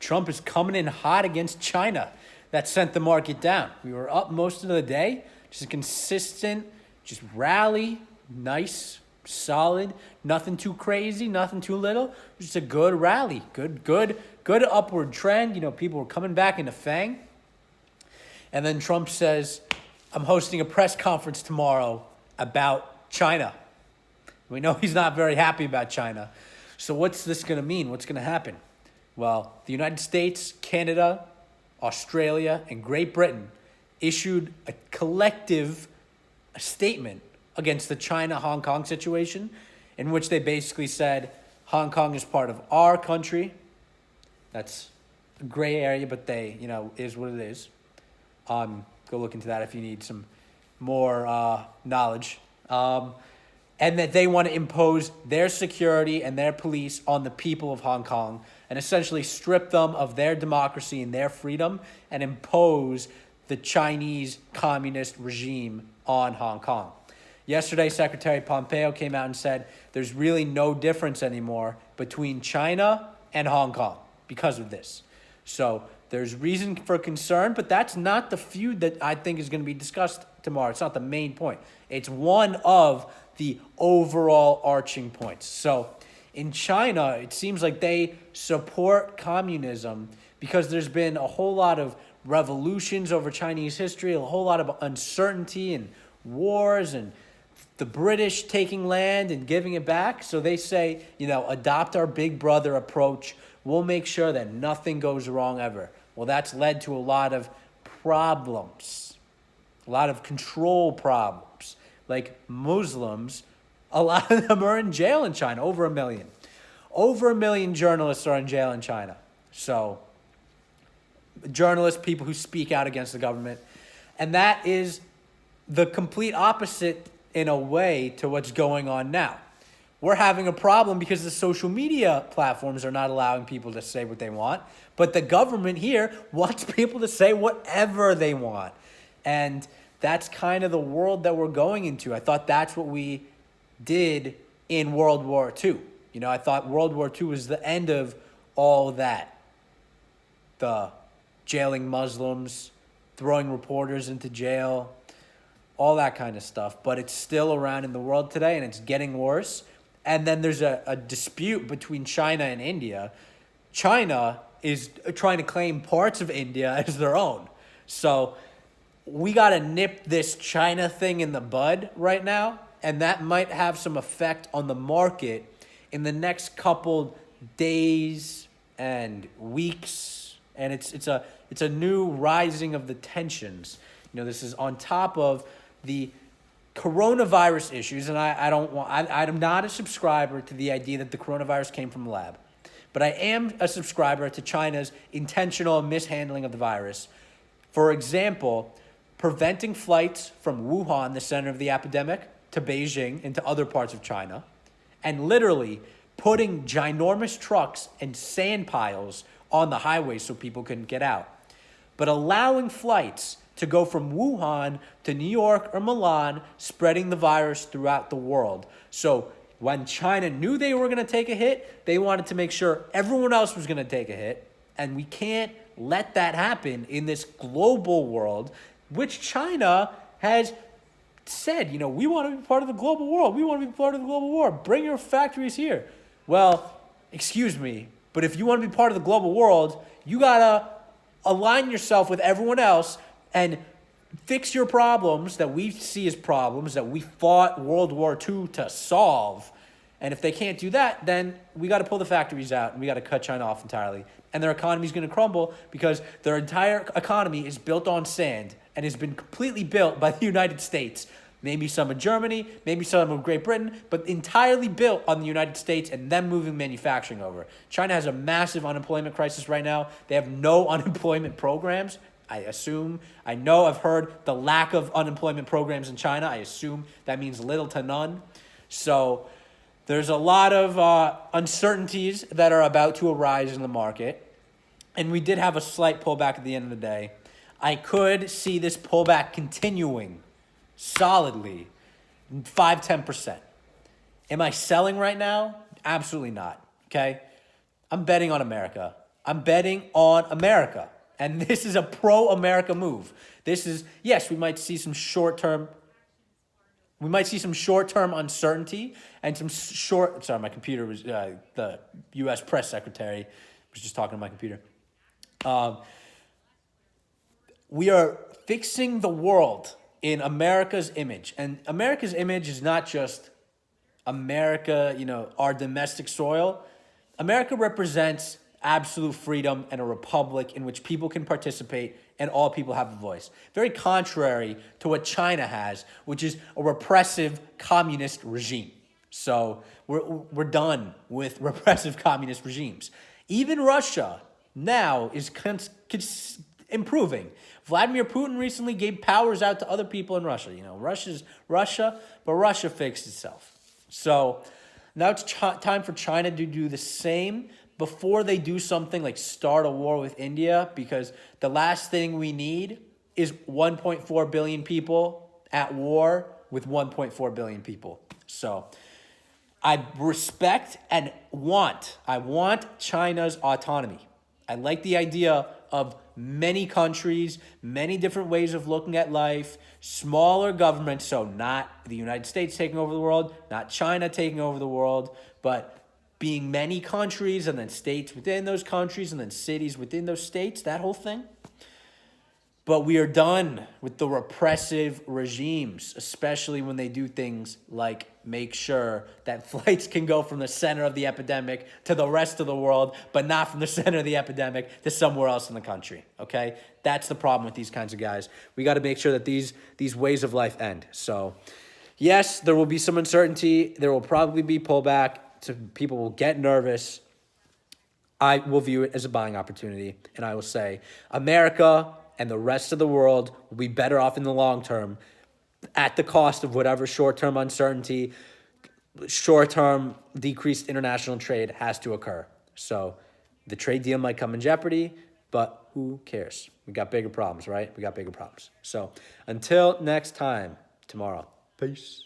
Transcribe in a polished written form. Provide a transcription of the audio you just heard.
Trump is coming in hot against China. That sent the market down. We were up most of the day, just a consistent, just rally, nice, solid, nothing too crazy, nothing too little, just a good rally, good upward trend. People were coming back into FANG. And then Trump says, I'm hosting a press conference tomorrow about China. We know he's not very happy about China. So what's this going to mean? What's going to happen? Well, the United States, Canada, Australia, and Great Britain issued a collective statement against the China-Hong Kong situation, in which they basically said Hong Kong is part of our country. That's a gray area, but is what it is. Go look into that if you need some more knowledge. And that they want to impose their security and their police on the people of Hong Kong and essentially strip them of their democracy and their freedom and impose the Chinese communist regime on Hong Kong. Yesterday, Secretary Pompeo came out and said there's really no difference anymore between China and Hong Kong because of this. So there's reason for concern, but that's not the feud that I think is going to be discussed tomorrow. It's not the main point. It's one of the overall arching points. So in China, it seems like they support communism because there's been a whole lot of revolutions over Chinese history, a whole lot of uncertainty and wars and the British taking land and giving it back. So they say, adopt our big brother approach. We'll make sure that nothing goes wrong ever. Well, that's led to a lot of problems, a lot of control problems. Like Muslims, a lot of them are in jail in China, over 1 million. Over 1 million journalists are in jail in China. So journalists, people who speak out against the government. And that is the complete opposite in a way to what's going on now. We're having a problem because the social media platforms are not allowing people to say what they want. But the government here wants people to say whatever they want. And that's kind of the world that we're going into. I thought that's what we did in World War II. I thought World War II was the end of all that. The jailing Muslims, throwing reporters into jail, all that kind of stuff. But it's still around in the world today, and it's getting worse. And then there's a dispute between China and India. China is trying to claim parts of India as their own. So we got to nip this China thing in the bud right now, and that might have some effect on the market in the next couple days and weeks. And it's a new rising of the tensions. This is on top of the coronavirus issues, and I'm not a subscriber to the idea that the coronavirus came from a lab, but I am a subscriber to China's intentional mishandling of the virus. For example, preventing flights from Wuhan, the center of the epidemic, to Beijing and to other parts of China, and literally putting ginormous trucks and sand piles on the highways so people couldn't get out. But allowing flights to go from Wuhan to New York or Milan, spreading the virus throughout the world. So when China knew they were going to take a hit, they wanted to make sure everyone else was going to take a hit. And we can't let that happen in this global world, which China has said, we want to be part of the global world. We want to be part of the global world. Bring your factories here. Well, excuse me, but if you want to be part of the global world, you got to align yourself with everyone else and fix your problems that we see as problems that we fought World War II to solve. And if they can't do that, then we got to pull the factories out and we got to cut China off entirely. And their economy is going to crumble because their entire economy is built on sand and has been completely built by the United States. Maybe some of Germany, maybe some of Great Britain, but entirely built on the United States and them moving manufacturing over. China has a massive unemployment crisis right now. They have no unemployment programs. I've heard the lack of unemployment programs in China. I assume that means little to none. So there's a lot of uncertainties that are about to arise in the market. And we did have a slight pullback at the end of the day. I could see this pullback continuing solidly 5-10%. Am I selling right now? Absolutely not. Okay? I'm betting on America. I'm betting on America. And this is a pro-America move. This is, yes, we might see some short-term uncertainty and some sorry, my computer was, the U.S. press secretary was just talking to my computer. We are fixing the world in America's image. And America's image is not just America, our domestic soil. America represents absolute freedom and a republic in which people can participate and all people have a voice. Very contrary to what China has, which is a repressive communist regime. So we're done with repressive communist regimes. Even Russia now is improving. Vladimir Putin recently gave powers out to other people in Russia. Russia's Russia, but Russia fixed itself. So now it's time for China to do the same before they do something like start a war with India, because the last thing we need is 1.4 billion people at war with 1.4 billion people. So I respect and I want China's autonomy. I like the idea of many countries, many different ways of looking at life, smaller governments, so not the United States taking over the world, not China taking over the world, but being many countries and then states within those countries and then cities within those states, that whole thing. But we are done with the repressive regimes, especially when they do things like make sure that flights can go from the center of the epidemic to the rest of the world, but not from the center of the epidemic to somewhere else in the country, okay? That's the problem with these kinds of guys. We got to make sure that these ways of life end. So, yes, there will be some uncertainty. There will probably be pullback. People will get nervous. I will view it as a buying opportunity, and I will say America and the rest of the world will be better off in the long term at the cost of whatever short-term uncertainty, short-term decreased international trade has to occur. So the trade deal might come in jeopardy, but who cares? We got bigger problems, right? We got bigger problems. So until next time, tomorrow. Peace.